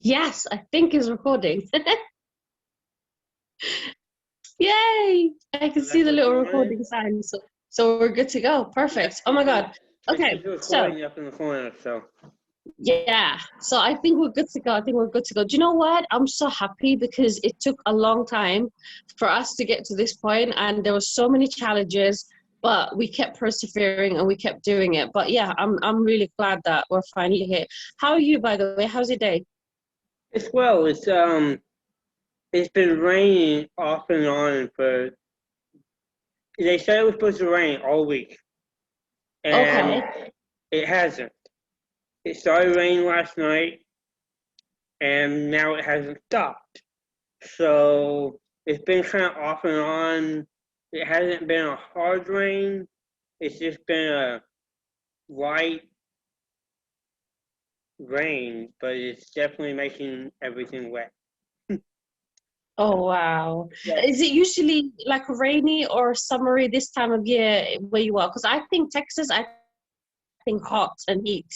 Yes, I think it's recording. Yay! I can So see that's the what little you wanted? recording sign. So we're good to go. Yeah, Perfect. Oh my God. it Okay, says so recording up in the corner, so. yeah, so I think we're good to go. I think we're good to go. Do you know what? I'm so happy because it took a long time for us to get to this point, and there were so many challenges, but we kept persevering and we kept doing it. But yeah, I'm really glad that we're finally here. How are you, by the way? How's your day? It's well, it's been raining off and on for, they said it was supposed to rain all week, and Okay. it hasn't. It started raining last night, and now it hasn't stopped. So it's been kind of off and on. It hasn't been a hard rain. It's just been a light rain, but it's definitely making everything wet. Oh wow. Yeah. Is it usually like rainy or summery this time of year where you are? Because I think Texas, I think hot and heat.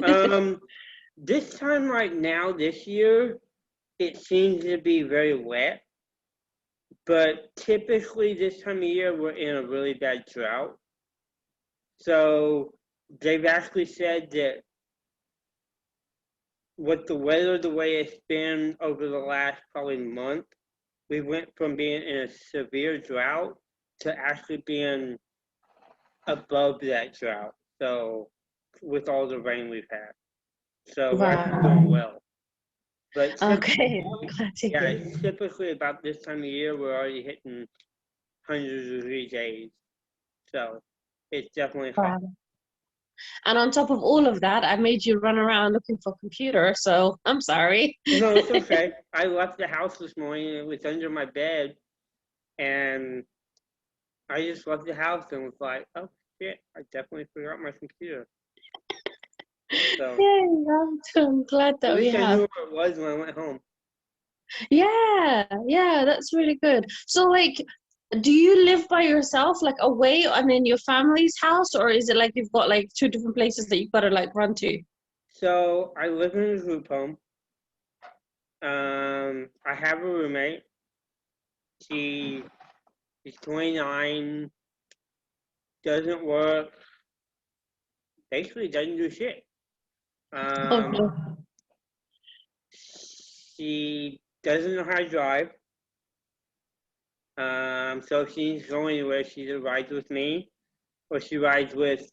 Um, this time right now, this year, it seems to be very wet, but typically this time of year, we're in a really bad drought. So they've actually said that with the weather the way it's been over the last probably month, we went from being in a severe drought to actually being above that drought. So with all the rain we've had, so we're actually doing Wow. well. But Okay, I'm typically, glad to yeah, hear. it's typically about this time of year we're already hitting 100-degree days. So it's definitely hot. Wow. And on top of all of that, I made you run around looking for a computer, so I'm sorry. No, it's okay. I left the house this morning. It was under my bed, and I just left the house and was like, "Oh shit! I definitely forgot my computer." So Yeah, I'm glad at that we least I knew have. where it was when I went home. Yeah, yeah, that's really good. So like, do you live by yourself, like away and in your family's house, or is it like you've got like two different places that you've got to like run to? So I live in a group home. I have a roommate. She is 29, doesn't work, basically doesn't do shit. Um, Okay. she doesn't know how to drive. So if she needs to go anywhere, she either rides with me or she rides with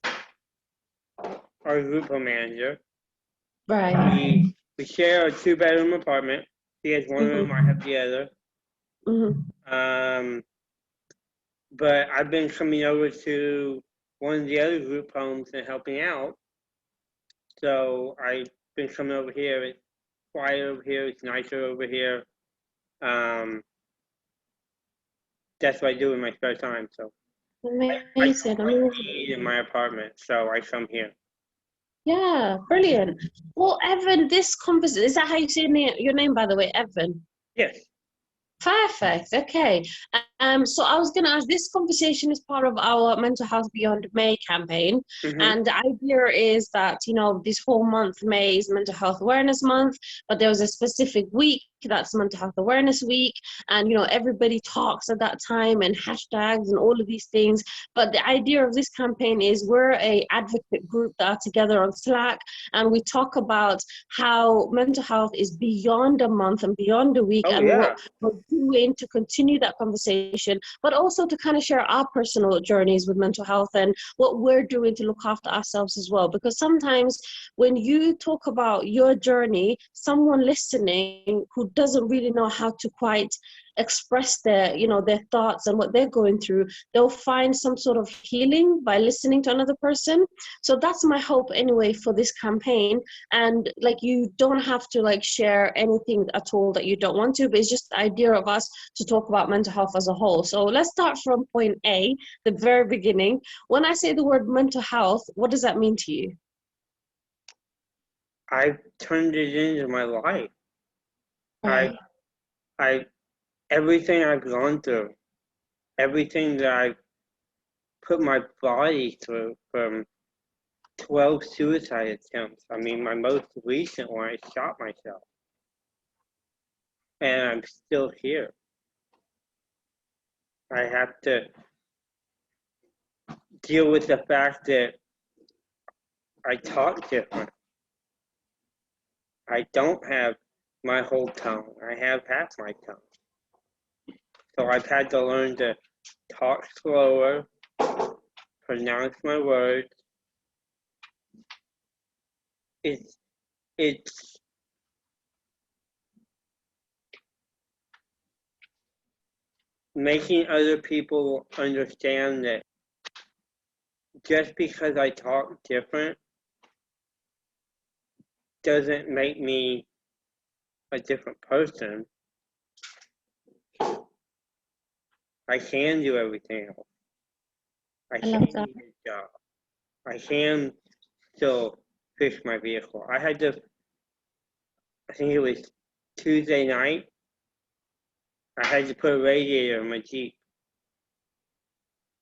our group home manager. Right. We share a 2-bedroom apartment. She has one room, I Hmm. have the other. Hmm. Um, but I've been coming over to one of the other group homes and helping out. So I've been coming over here. It's quiet over here. It's nicer over here. Um, that's what I do in my spare time. So I don't Amazing, like amazing. being in my apartment, so I come here. Yeah, brilliant. Well, Evan, this conversation, is that how you say your name, by the way, Evan? Yes. Perfect. Okay. So I was going to ask, this conversation is part of our Mental Health Beyond May campaign. Mm-hmm. And the idea is that, this whole month, May is Mental Health Awareness Month, but there was a specific week that's Mental Health Awareness Week. And, everybody talks at that time and hashtags and all of these things. But the idea of this campaign is we're a advocate group that are together on Slack, and we talk about how mental health is beyond a month and beyond a week, Oh and what yeah. we're doing to continue that conversation, but also to kind of share our personal journeys with mental health and what we're doing to look after ourselves as well. Because sometimes when you talk about your journey, someone listening who doesn't really know how to quite express their thoughts and what they're going through, they'll find some sort of healing by listening to another person. So that's my hope anyway for this campaign. And like, you don't have to like share anything at all that you don't want to, but it's just the idea of us to talk about mental health as a whole. So let's start from point A, the very beginning. When I say the word mental health, what does that mean to you? I've turned it into my life. I, Right. I, everything I've gone through, everything that I've put my body through, from 12 suicide attempts. I mean, my most recent one, I shot myself. and I'm still here. I have to deal with the fact that I talk different. I don't have my whole tongue. I have half my tongue. So I've had to learn to talk slower, pronounce my words. It's making other people understand that just because I talk different doesn't make me a different person. I can do everything else. I can love do that. the job. I can still fix my vehicle. I think it was Tuesday night, I had to put a radiator in my Jeep.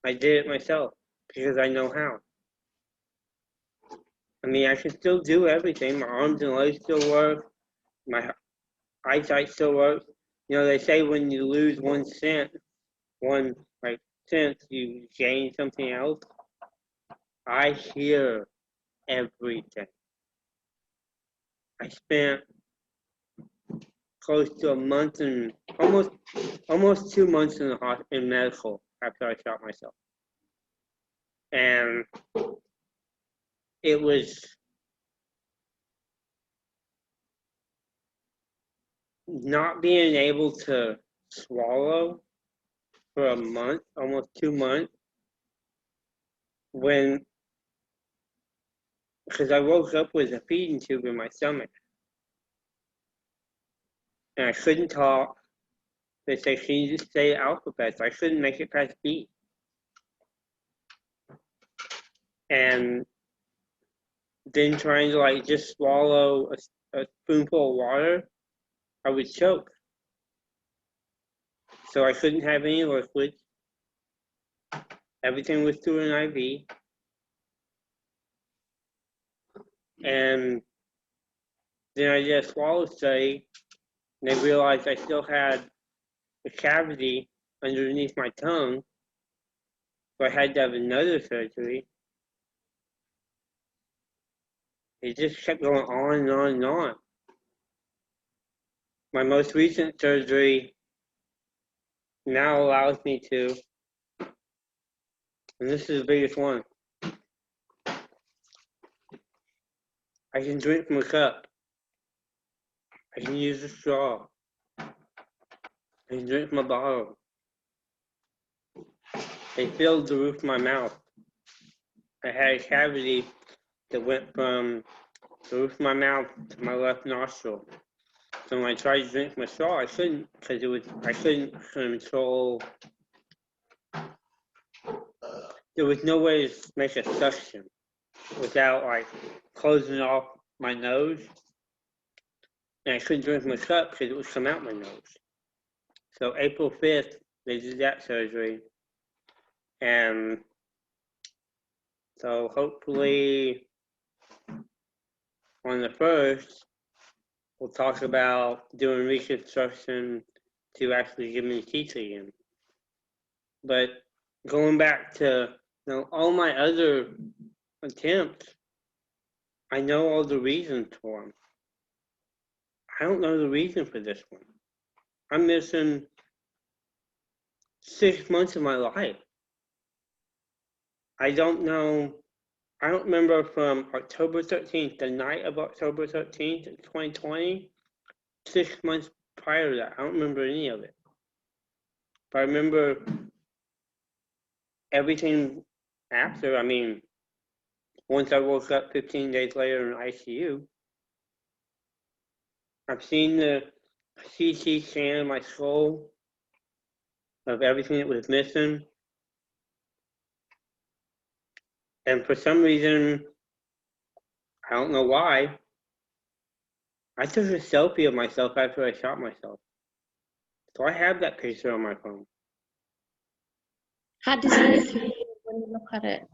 I did it myself because I know how. I mean, I can still do everything. My arms and legs still work. My eyesight still works. You know, they say when you lose one sense, you gain something else. I hear everything. I spent close to a month and almost 2 months in medical after I shot myself, and it was not being able to swallow for a month, almost 2 months, because I woke up with a feeding tube in my stomach, and I couldn't talk. They say, can you just say alphabets? I couldn't make it past B. And then trying to like just swallow a spoonful of water, I would choke. So I couldn't have any liquids. Everything was through an IV. And then I did a swallow study, and they realized I still had a cavity underneath my tongue, so I had to have another surgery. It just kept going on and on and on. My most recent surgery now allows me to, and this is the biggest one, I can drink from a cup. I can use a straw. I can drink from a bottle. They filled the roof of my mouth. I had a cavity that went from the roof of my mouth to my left nostril. So when I tried to drink from a straw, I couldn't because I couldn't control. There was no way to make a suction without like closing off my nose, and I couldn't drink from a cup because it would come out my nose. So April 5th, they did that surgery, and so hopefully on the 1st, we'll talk about doing reconstruction to actually give me teeth again. But going back to all my other attempts, I know all the reasons for them. I don't know the reason for this one. I'm missing 6 months of my life. I don't know. I don't remember from October 13th, the night of October 13th, 2020, 6 months prior to that. I don't remember any of it. But I remember everything after. I mean, once I woke up 15 days later in ICU, I've seen the CT scan of my skull of everything that was missing. And for some reason, I don't know why, I took a selfie of myself after I shot myself. So I have that picture on my phone. How does it make you feel when you look at it?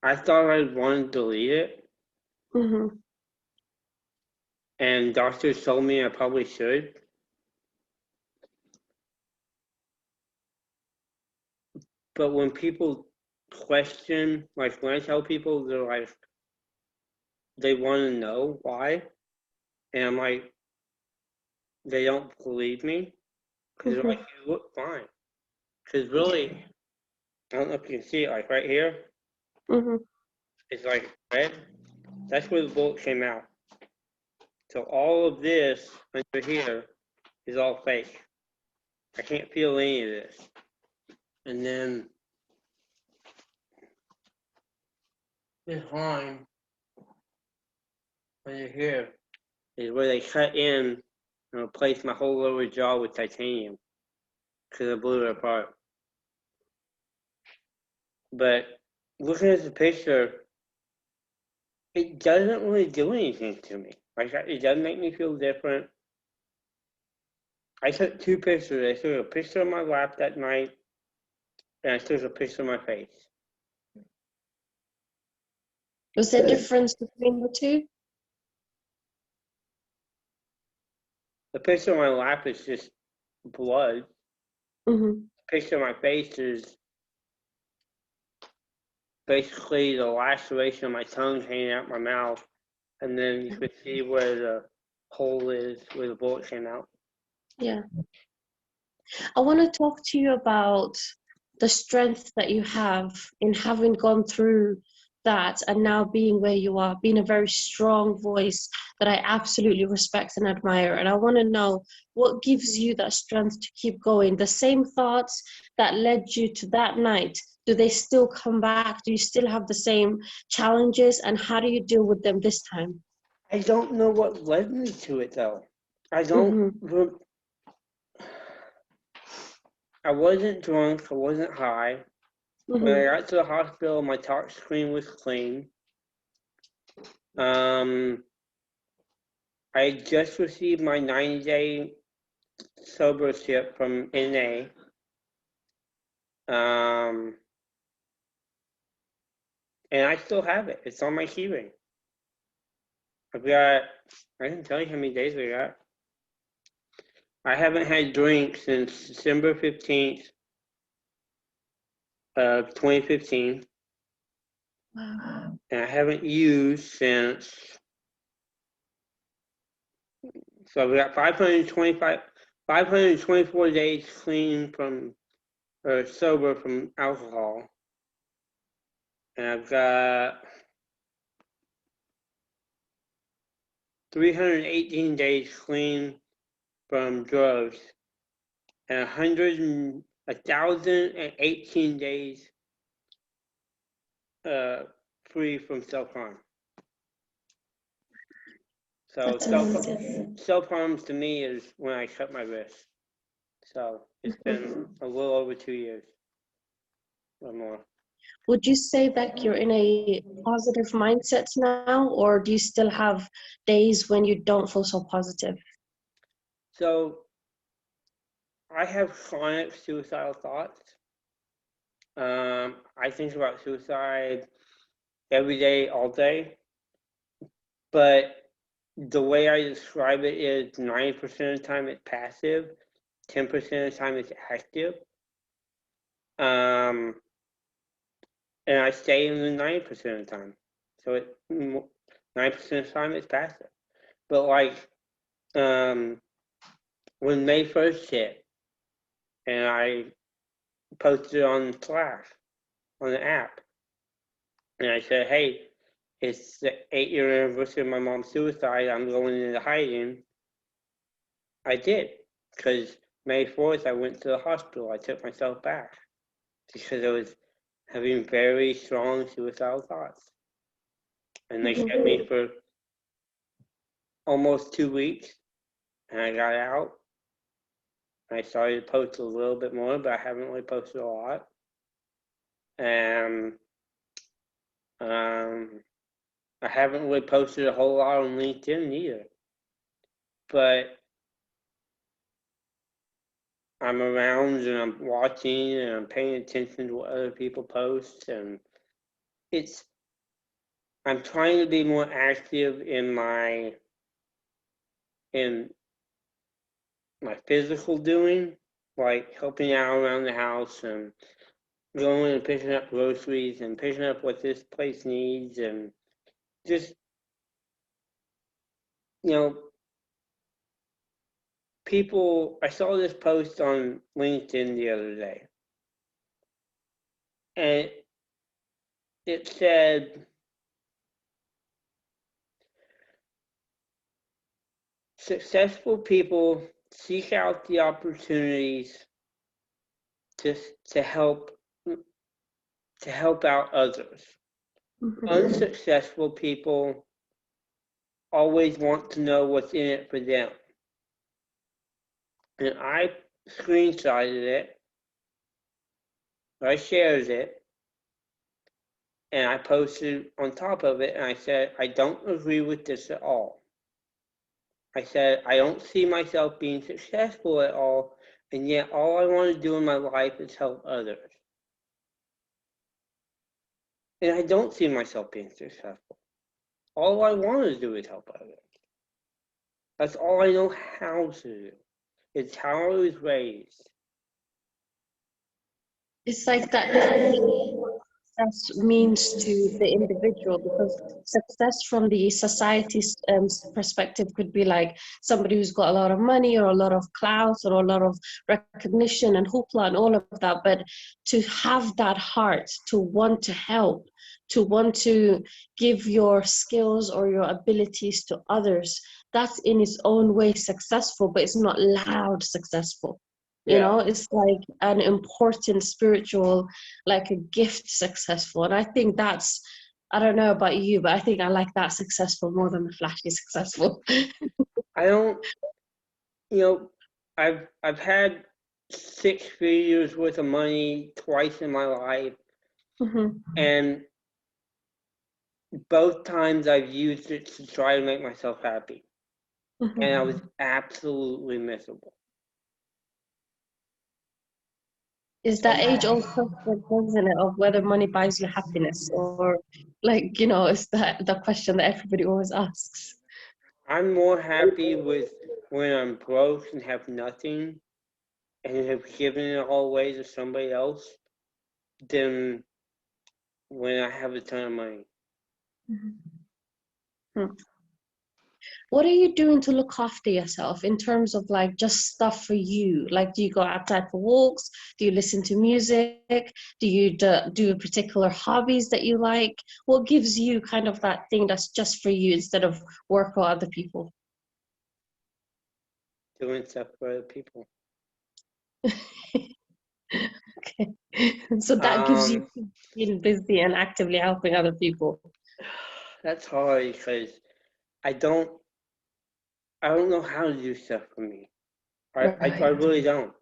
I thought I'd want to delete it, Mm-hmm. and doctors told me I probably should. But when people question, like when I tell people, they're like, they want to know why, and I'm like, they don't believe me because they're like, you look fine. Because really, I don't know if you can see it, like right here, it's like red. That's where the bullet came out. So all of this under here is all fake. I can't feel any of this. And then this line under here is where they cut in and replaced my whole lower jaw with titanium because I blew it apart. But looking at the picture, it doesn't really do anything to me. Like, it doesn't make me feel different. I took two pictures. I took a picture of my lap that night, and I took a picture of my face. Was there a difference between the two? The picture of my lap is just blood. The picture of my face is basically the laceration of my tongue hanging out my mouth, and then you could see where the hole is, where the bullet came out. Yeah. I want to talk to you about the strength that you have in having gone through that and now being where you are, being a very strong voice that I absolutely respect and admire. And I want to know what gives you that strength to keep going. The same thoughts that led you to that night, do they still come back? Do you still have the same challenges? And how do you deal with them this time? I don't know what led me to it though. I don't. I wasn't drunk. I wasn't high. When I got to the hospital, my touch screen was clean. I just received my 90-day sobership from NA. And I still have it. It's on my keyring. I've got, I can tell you how many days I got. I haven't had drinks since December 15th of 2015. Wow. And I haven't used since, so I've got 524 days clean from, or sober from alcohol. And I've got 318 days clean from drugs, and 1,018 days free from self-harm. So self-harm to me is when I cut my wrist. So it's been a little over 2 years or more. Would you say that you're in a positive mindset now, or do you still have days when you don't feel so positive? So I have chronic suicidal thoughts. I think about suicide every day, all day. But the way I describe it is 90% of the time it's passive, 10% of the time it's active. And I stay in the 90% of the time. So 90% of the time it's passive. But like when May 1st hit and I posted on Slack, on the app, and I said, hey, it's the 8-year anniversary of my mom's suicide, I'm going into hiding. I did, because May 4th I went to the hospital. I took myself back because I was having very strong suicidal thoughts. And they kept me for almost 2 weeks, and I got out. I started to post a little bit more, but I haven't really posted a lot. And I haven't really posted a whole lot on LinkedIn either. But I'm around and I'm watching and I'm paying attention to what other people post, and I'm trying to be more active in my in my physical doing, like helping out around the house and going and picking up groceries and picking up what this place needs, and just, you know, people. I saw this post on LinkedIn the other day, and it said, successful people seek out the opportunities to, to help to help out others. Unsuccessful people always want to know what's in it for them. And I screenshotted it, I shared it, and I posted on top of it, and I said, I don't agree with this at all. I said, I don't see myself being successful at all, and yet all I want to do in my life is help others. And I don't see myself being successful. All I want to do is help others. That's all I know how to do. It's how I was raised. It's like that success means to the individual, because success from the society's perspective could be like somebody who's got a lot of money or a lot of clout or a lot of recognition and hoopla and all of that. But to have that heart to want to help, to want to give your skills or your abilities to others, that's in its own way successful, but it's not loud successful. You know, it's like an important spiritual, like a gift successful. And I think that's, I don't know about you, but I think I like that successful more than the flashy successful. I don't, you know, I've had 6 figures worth of money twice in my life, and both times I've used it to try to make myself happy, and I was absolutely miserable. Is that age-old question, isn't it, of whether money buys you happiness, or like, you know, is that the question that everybody always asks? I'm more happy with when I'm broke and have nothing and have given it all away to somebody else than when I have a ton of money. What are you doing to look after yourself in terms of like just stuff for you? Like, do you go outside for walks? Do you listen to music? Do you do particular hobbies that you like? What gives you kind of that thing that's just for you instead of work for other people? Doing stuff for other people. Okay. So that gives you being busy and actively helping other people. That's hard because I don't know how to do stuff for me. I really don't.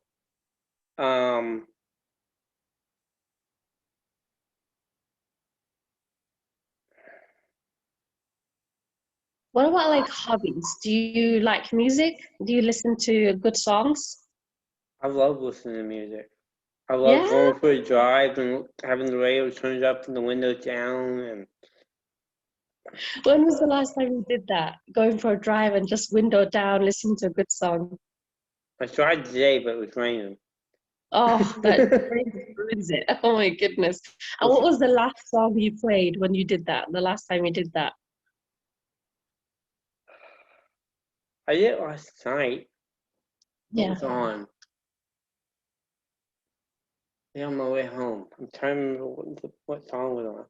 What about like hobbies? Do you like music? Do you listen to good songs? I love listening to music. I love Yeah. going for a drive and having the radio turned up and the windows down. And When was the last time you did that? Going for a drive and just window down, listening to a good song? I tried today, but it was raining. Oh, that ruins it. Oh my goodness. And what was the last song you played when you did that? The last time you did that? I did it last night. What Yeah. was on? Yeah, on my way home. I'm trying to remember what song was on.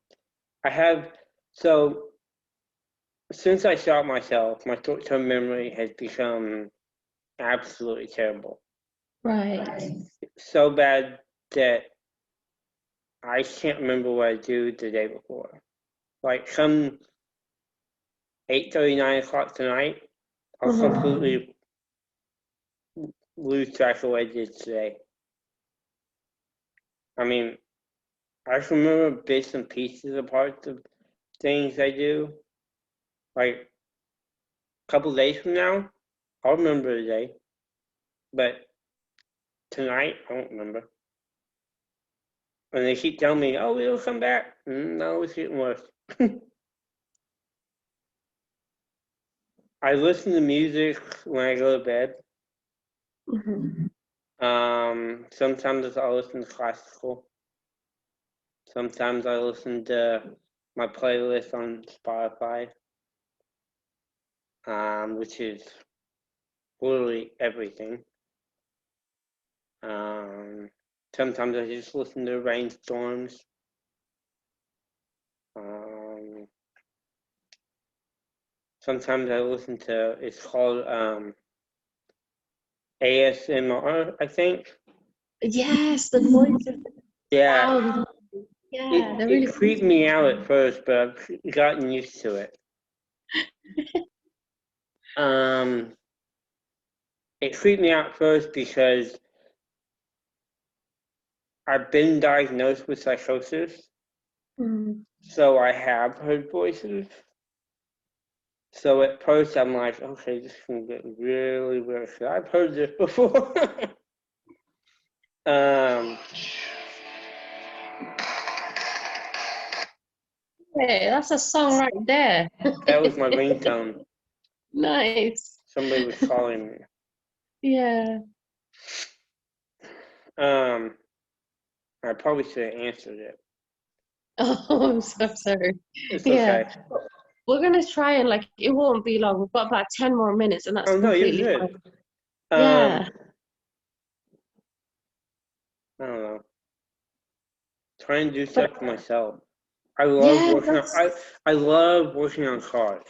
I have, so since I shot myself, my short-term memory has become absolutely terrible. Right. So bad that I can't remember what I do the day before. Like come 8:30, 9 o'clock tonight, I'll completely lose track of what I did today. I mean, I can remember bits and pieces of parts of things I do. Like a couple days from now, I'll remember the day. But tonight, I don't remember. And they keep telling me, oh, it'll come back. No, it's getting worse. I listen to music when I go to bed. Mhm. Sometimes I listen to classical. Sometimes I listen to my playlist on Spotify, which is literally everything. Sometimes I just listen to rainstorms. Sometimes I listen to, it's called ASMR, I think. Yes, the voices, the Yeah, sound. Yeah, they're it really creeped me out at first, but I've gotten used to it. It creeped me out first because I've been diagnosed with psychosis, Mm. so I have heard voices. So at first I'm like, okay, this can get really weird. I've heard this before. um, Hey, that's a song right there. that was my ringtone. Nice. Somebody was calling me. Yeah. I probably should have answered it. Oh, I'm so sorry. It's Yeah. okay. We're gonna try and like it won't be long. We've got about 10 more minutes and that's Oh no, you're completely good. fine. Yeah. I don't know. Trying to do But stuff for myself. I love yeah, working on. that's I love working on cars.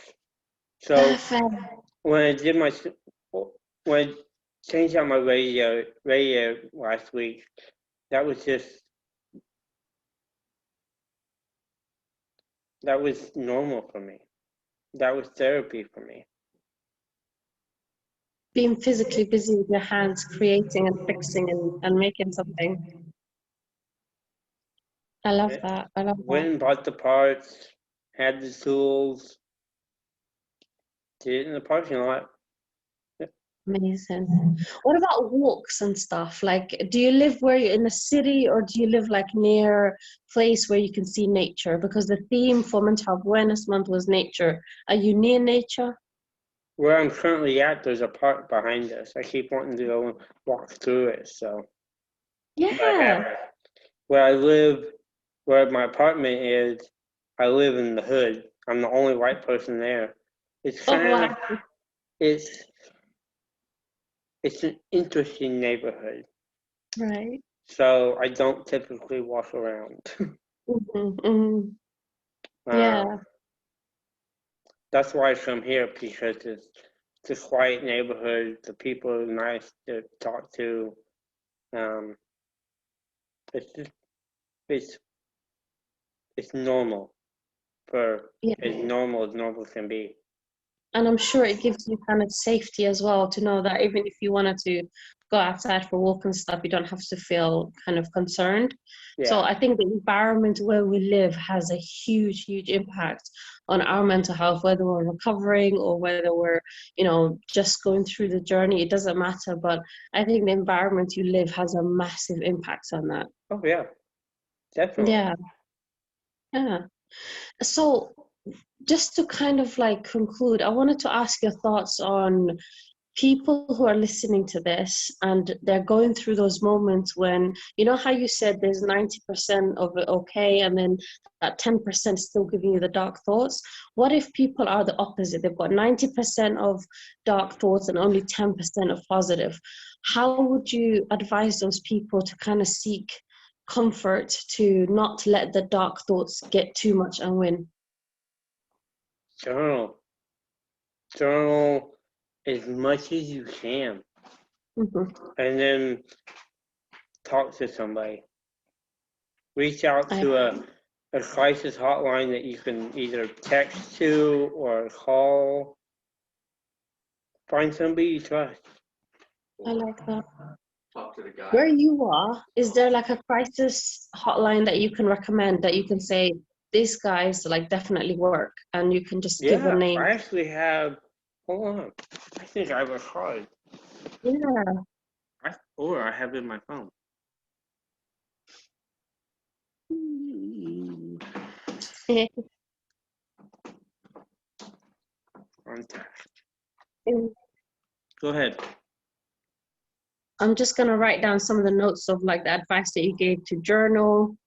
So perfect. when I did my when I changed out my radio last week, that was just that was normal for me. That was therapy for me. Being physically busy with your hands, creating and fixing and making something. I love that. I love Went that. and bought the parts, had the tools, did it in the parking lot. Amazing. What about walks and stuff? Like, do you live where you're in the city or do you live like near a place where you can see nature? Because the theme for Mental Health Awareness Month was nature. Are you near nature? Where I'm currently at, there's a park behind us. I keep wanting to go and walk through it, so but I Yeah. haven't. Where I live, where my apartment is, I live in the hood. I'm the only white person there. It's Oh, kind of wow. it's it's an interesting neighborhood. Right. So I don't typically walk around. Hmm. um, Yeah. that's why I come here because it's a quiet neighborhood. The people are nice to talk to. Um, it's just it's it's normal for Yeah. as normal can be. And I'm sure it gives you kind of safety as well to know that even if you wanted to go outside for a walk and stuff, you don't have to feel kind of concerned. So Yeah. I think the environment where we live has a huge, huge impact on our mental health, whether we're recovering or whether we're, just going through the journey. It doesn't matter. But I think the environment you live has a massive impact on that. Oh yeah, definitely. Yeah. Yeah. So just to kind of like conclude, I wanted to ask your thoughts on people who are listening to this and they're going through those moments when, you know how you said there's 90% of it okay, and then that 10% still giving you the dark thoughts. What if people are the opposite? They've got 90% of dark thoughts and only 10% of positive. How would you advise those people to kind of seek comfort to not let the dark thoughts get too much and win? Journal, journal as much as you can, Mhm. and then talk to somebody. Reach out I, to a crisis hotline that you can either text to or call. Find somebody you trust. I like that. Talk to the guy. Where you are, is there like a crisis hotline that you can recommend that you can say, these guys like definitely work, and you can just give a Yeah, name? I actually have. Hold on, I think I have a card. Yeah. Or I have it in my phone. Contact. Go ahead. I'm just going to write down some of the notes of like the advice that you gave to journal,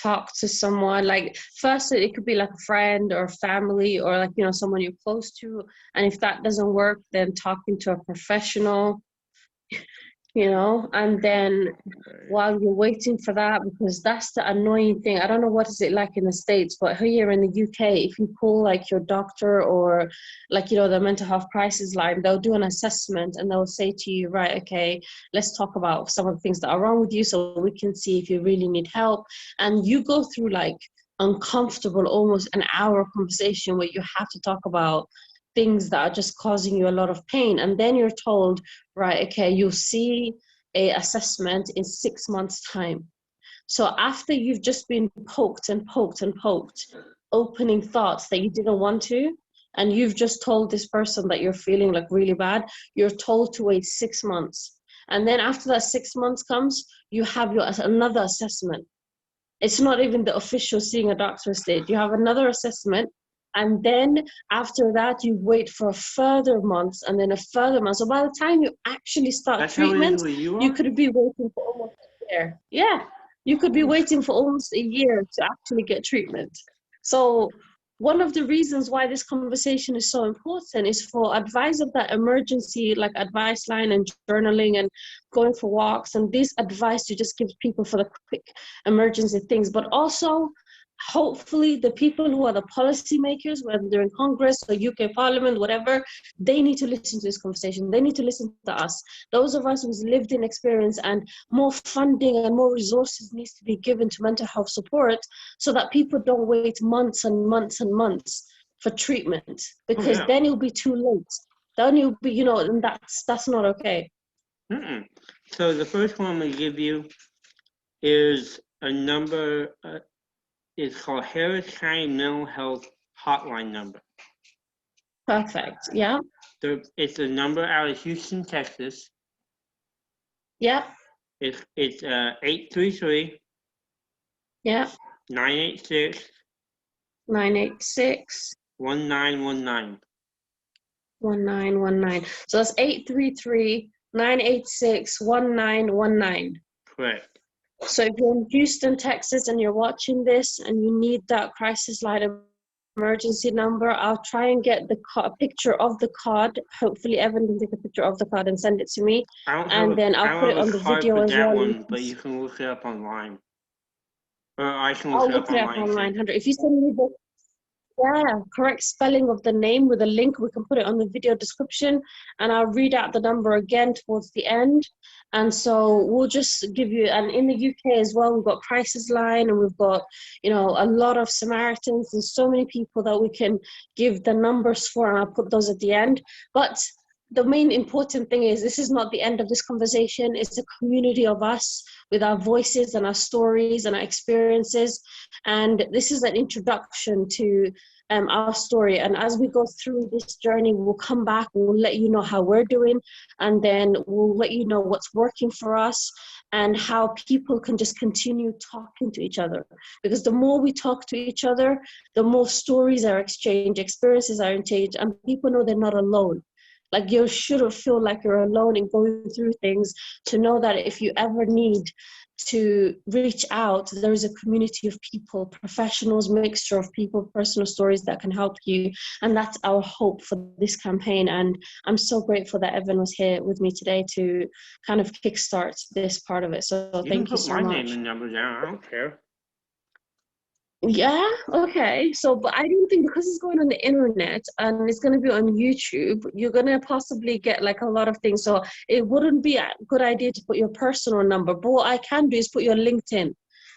talk to someone. Like first, it could be like a friend or family or like, you know, someone you're close to. And if that doesn't work, then talking to a professional, you know, and then while you're waiting for that, because that's the annoying thing. I don't know what is it like in the States, but here in the UK, if you call like your doctor or like, you know, the mental health crisis line, they'll do an assessment and they'll say to you, right, okay, let's talk about some of the things that are wrong with you so we can see if you really need help. And you go through like uncomfortable, almost an hour conversation where you have to talk about things that are just causing you a lot of pain. And then you're told, right, okay, you'll see a assessment in 6 months' time. So after you've just been poked and poked and poked, opening thoughts that you didn't want to, and you've just told this person that you're feeling like really bad, you're told to wait 6 months. And then after that 6 months comes, you have another assessment. It's not even the official seeing a doctor stage. You have another assessment. And then after that, you wait for a further month and then a further month. So by the time you actually start That's treatment, how it is with you are? could be waiting for almost a year. Yeah, you could be waiting for almost a year to actually get treatment. So one of the reasons why this conversation is so important is for advice of that emergency, like advice line and journaling and going for walks and this advice to just give people for the quick emergency things, but also hopefully the people who are the policymakers, whether they're in Congress or UK Parliament, whatever, they need to listen to this conversation. They need to listen to us. Those of us who's lived in experience, and more funding and more resources needs to be given to mental health support so that people don't wait months and months and months for treatment, because then it'll be too late. Then you'll be, you know, and that's not okay. So the first one I'm going to give you is a number. It's called Harris County Mental Health Hotline number. Perfect. Yeah. It's a number out of Houston, Texas. Yeah. It's 833. Yeah. 986. 986. 1919. 1919. So that's 833-986-1919. Correct. So if you're in Houston, Texas, and you're watching this and you need that crisis line emergency number, I'll try and get a picture of the card. Hopefully Evan can take a picture of the card and send it to me. And then I'll put it on the video as well. One, but you can look it up online. Or I can I'll look it up online. If you send me the correct spelling of the name with a link, we can put it on the video description, and I'll read out the number again towards the end. And so we'll just give you, and in the UK as well, we've got Crisis Line, and we've got, you know, a lot of Samaritans and so many people that we can give the numbers for, and I'll put those at the end. But the main important thing is this is not the end of this conversation. It's a community of us with our voices and our stories and our experiences. And this is an introduction to our story. And as we go through this journey, we'll come back, we'll let you know how we're doing, and then we'll let you know what's working for us and how people can just continue talking to each other. Because the more we talk to each other, the more stories are exchanged, experiences are exchanged, and people know they're not alone. Like, you shouldn't feel like you're alone in going through things, to know that if you ever need to reach out, there is a community of people, professionals, mixture of people, personal stories that can help you. And that's our hope for this campaign. And I'm so grateful that Evan was here with me today to kind of kickstart this part of it. So thank you so much. You can put my name and number down, I don't care. Yeah, okay. So, but I don't think, because it's going on the internet and it's going to be on YouTube, you're going to possibly get like a lot of things. So it wouldn't be a good idea to put your personal number. But what I can do is put your LinkedIn.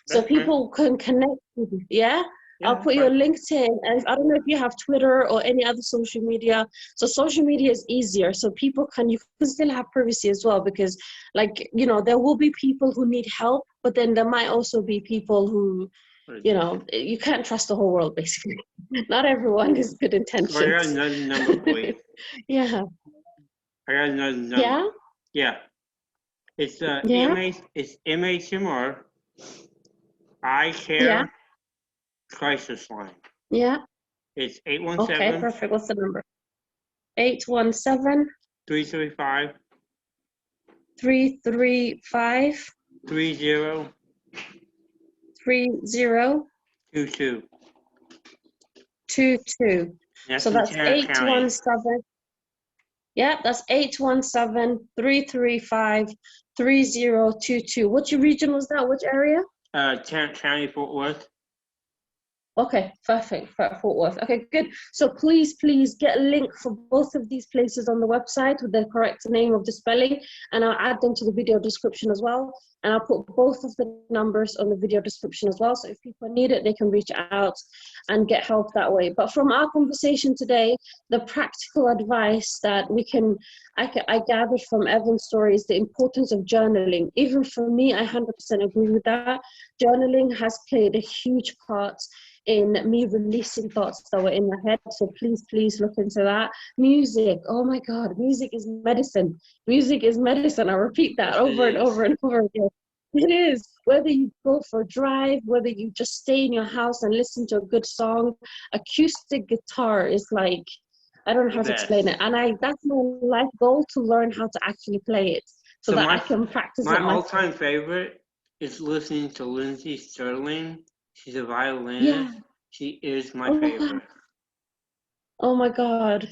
So people can connect with you. Yeah? I'll put your LinkedIn, and I don't know if you have Twitter or any other social media. So social media is easier. So you can still have privacy as well, because, like, you know, there will be people who need help, but then there might also be people who, you know, you can't trust the whole world, basically. Not everyone is good intentions. I got another number for you. Yeah. I got another number. Yeah? Yeah. It's MHMR I Care Crisis Line. Yeah. It's 817. Okay, perfect. What's the number? 817 335 335 3022. 3022. That's So in that's Tarrant County. 817. Yeah, that's 817 335 3022. Which region was that? Which area? Tarrant County, Fort Worth. Okay, perfect. Fort Worth. Okay, good. So please get a link for both of these places on the website with the correct name of the spelling, and I'll add them to the video description as well. And I'll put both of the numbers on the video description as well. So if people need it, they can reach out and get help that way. But from our conversation today, the practical advice that I gathered from Evan's story is the importance of journaling. Even for me, I 100% agree with that. Journaling has played a huge part in me releasing thoughts that were in my head. So please look into that. Music, oh my God, music is medicine. Music is medicine. I repeat that over and over and over again. It is. Whether you go for a drive, whether you just stay in your house and listen to a good song, acoustic guitar is like, I don't know how to explain it. And that's my life goal, to learn how to actually play it so that I can practice it. My all-time favorite is listening to Lindsey Sterling. She's a violinist. Yeah. She is my favorite. Oh my God.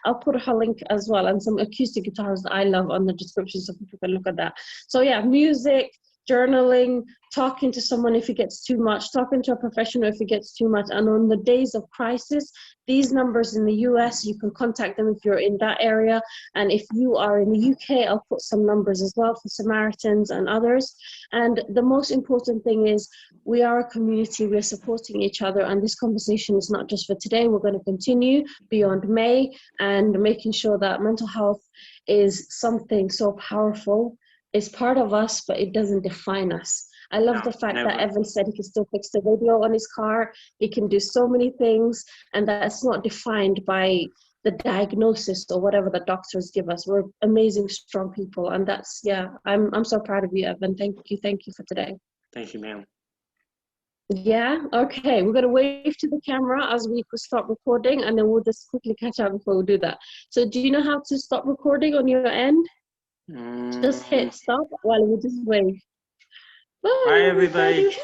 I'll put her link as well, and some acoustic guitars that I love on the description so people can look at that. So yeah, music, journaling, talking to someone if it gets too much, talking to a professional if it gets too much. And on the days of crisis, these numbers in the US, you can contact them if you're in that area. And if you are in the UK, I'll put some numbers as well for Samaritans and others. And the most important thing is we are a community, we're supporting each other. And this conversation is not just for today, we're going to continue beyond May, and making sure that mental health is something so powerful. It's part of us, but it doesn't define us. I love the fact that Evan said he can still fix the radio on his car. He can do so many things, and that's not defined by the diagnosis or whatever the doctors give us. We're amazing, strong people, and that's, yeah, I'm so proud of you, Evan. Thank you for today. Thank you, ma'am. Yeah, okay, we're gonna wave to the camera as we stop recording, and then we'll just quickly catch up before we do that. So do you know how to stop recording on your end? Just hit stop while we just wave. Bye, everybody.